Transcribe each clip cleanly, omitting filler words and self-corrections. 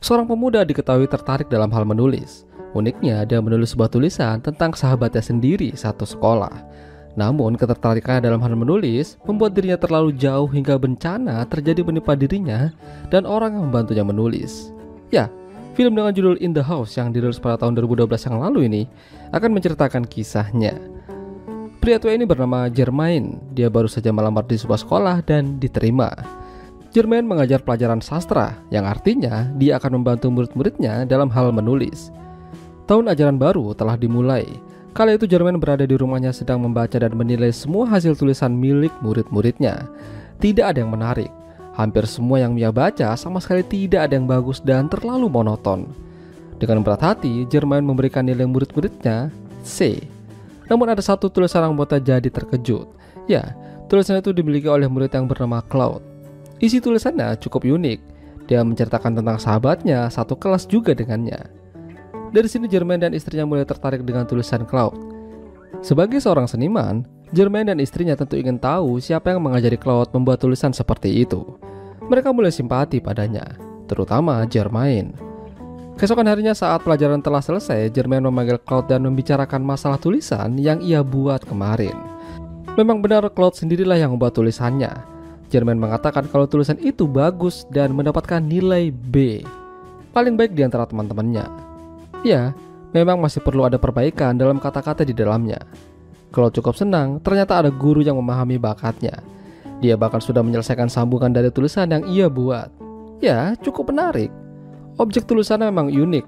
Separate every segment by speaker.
Speaker 1: Seorang pemuda diketahui tertarik dalam hal menulis. Uniknya, dia menulis sebuah tulisan tentang sahabatnya sendiri satu sekolah. Namun, ketertarikannya dalam hal menulis membuat dirinya terlalu jauh hingga bencana terjadi menimpa dirinya dan orang yang membantunya menulis. Ya, film dengan judul In the House yang dirilis pada tahun 2012 yang lalu ini akan menceritakan kisahnya. Pria tua ini bernama Germain. Dia baru saja melamar di sebuah sekolah dan diterima. Germain mengajar pelajaran sastra, yang artinya dia akan membantu murid-muridnya dalam hal menulis. Tahun ajaran baru telah dimulai. Kala itu Germain berada di rumahnya sedang membaca dan menilai semua hasil tulisan milik murid-muridnya. Tidak ada yang menarik. Hampir semua yang ia baca sama sekali tidak ada yang bagus dan terlalu monoton. Dengan berat hati, Germain memberikan nilai murid-muridnya C. Namun ada satu tulisan yang membuatnya jadi terkejut. Ya, tulisan itu dimiliki oleh murid yang bernama Claude. Isi tulisannya cukup unik. Dia menceritakan tentang sahabatnya satu kelas juga dengannya. Dari sini Germain dan istrinya mulai tertarik dengan tulisan Claude. Sebagai seorang seniman, Germain dan istrinya tentu ingin tahu siapa yang mengajari Claude membuat tulisan seperti itu. Mereka mulai simpati padanya, terutama Germain. Keesokan harinya saat pelajaran telah selesai, Germain memanggil Claude dan membicarakan masalah tulisan yang ia buat kemarin. Memang benar Claude sendirilah yang membuat tulisannya. Germain mengatakan kalau tulisan itu bagus dan mendapatkan nilai B, paling baik di antara teman-temannya. Ya, memang masih perlu ada perbaikan dalam kata-kata di dalamnya. Claude cukup senang, ternyata ada guru yang memahami bakatnya. Dia bahkan sudah menyelesaikan sambungan dari tulisan yang ia buat. Ya, cukup menarik. Objek tulisannya memang unik.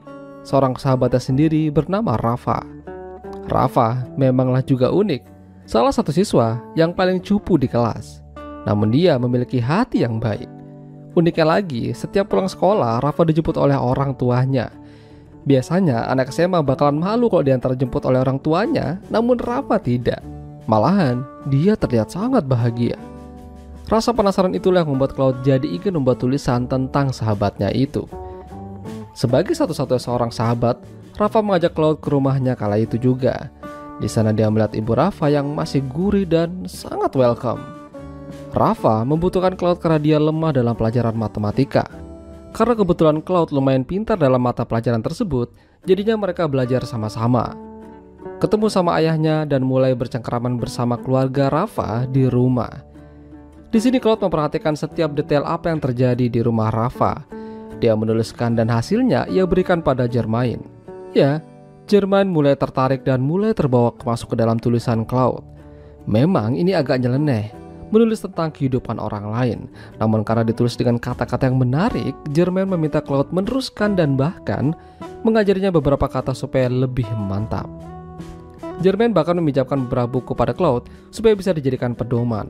Speaker 1: Seorang sahabatnya sendiri bernama Rafa. Rafa memanglah juga unik. Salah satu siswa yang paling cupu di kelas. Namun dia memiliki hati yang baik. Uniknya lagi, setiap pulang sekolah, Rafa dijemput oleh orang tuanya. Biasanya anak SMA bakalan malu kalau diantar jemput oleh orang tuanya, namun Rafa tidak. Malahan, dia terlihat sangat bahagia. Rasa penasaran itulah yang membuat Claude jadi ingin membuat tulisan tentang sahabatnya itu. Sebagai satu-satunya seorang sahabat, Rafa mengajak Claude ke rumahnya kala itu juga. Di sana dia melihat ibu Rafa yang masih gurih dan sangat welcome. Rafa membutuhkan Claude karena dia lemah dalam pelajaran matematika. Karena kebetulan Claude lumayan pintar dalam mata pelajaran tersebut, jadinya mereka belajar sama-sama. Ketemu sama ayahnya dan mulai bercengkraman bersama keluarga Rafa di rumah. Di sini Claude memperhatikan setiap detail apa yang terjadi di rumah Rafa. Dia menuliskan dan hasilnya ia berikan pada Germain. Ya, Germain mulai tertarik dan mulai terbawa masuk ke dalam tulisan Claude. Memang ini agak nyeleneh, menulis tentang kehidupan orang lain. Namun karena ditulis dengan kata-kata yang menarik, Germain meminta Claude meneruskan dan bahkan mengajarinya beberapa kata supaya lebih mantap. Germain bahkan meminjamkan beberapa buku pada Claude supaya bisa dijadikan pedoman.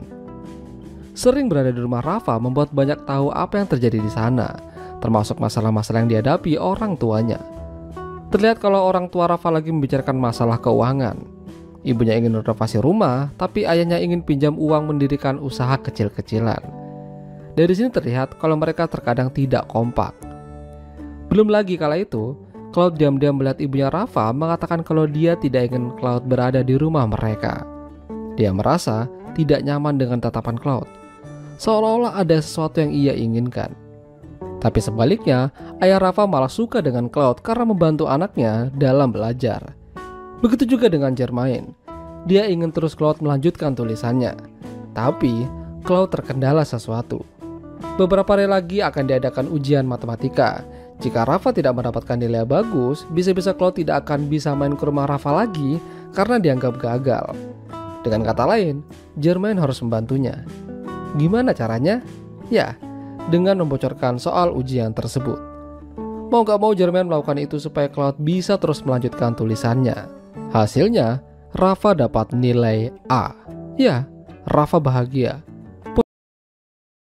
Speaker 1: Sering berada di rumah Rafa membuat banyak tahu apa yang terjadi di sana, termasuk masalah-masalah yang dihadapi orang tuanya. Terlihat kalau orang tua Rafa lagi membicarakan masalah keuangan. Ibunya ingin renovasi rumah, tapi ayahnya ingin pinjam uang mendirikan usaha kecil-kecilan. Dari sini terlihat kalau mereka terkadang tidak kompak. Belum lagi kala itu, Claude diam-diam melihat ibunya Rafa mengatakan kalau dia tidak ingin Claude berada di rumah mereka. Dia merasa tidak nyaman dengan tatapan Claude, seolah-olah ada sesuatu yang ia inginkan. Tapi sebaliknya, ayah Rafa malah suka dengan Claude karena membantu anaknya dalam belajar. Begitu juga dengan Germain. Dia ingin terus Claude melanjutkan tulisannya. Tapi Claude terkendala sesuatu. Beberapa hari lagi akan diadakan ujian matematika. Jika Rafa tidak mendapatkan nilai bagus, bisa-bisa Claude tidak akan bisa main ke rumah Rafa lagi karena dianggap gagal. Dengan kata lain, Germain harus membantunya. Gimana caranya? Ya, dengan membocorkan soal ujian tersebut. Mau gak mau Germain melakukan itu supaya Claude bisa terus melanjutkan tulisannya. Hasilnya, Rafa dapat nilai A. Ya, Rafa bahagia.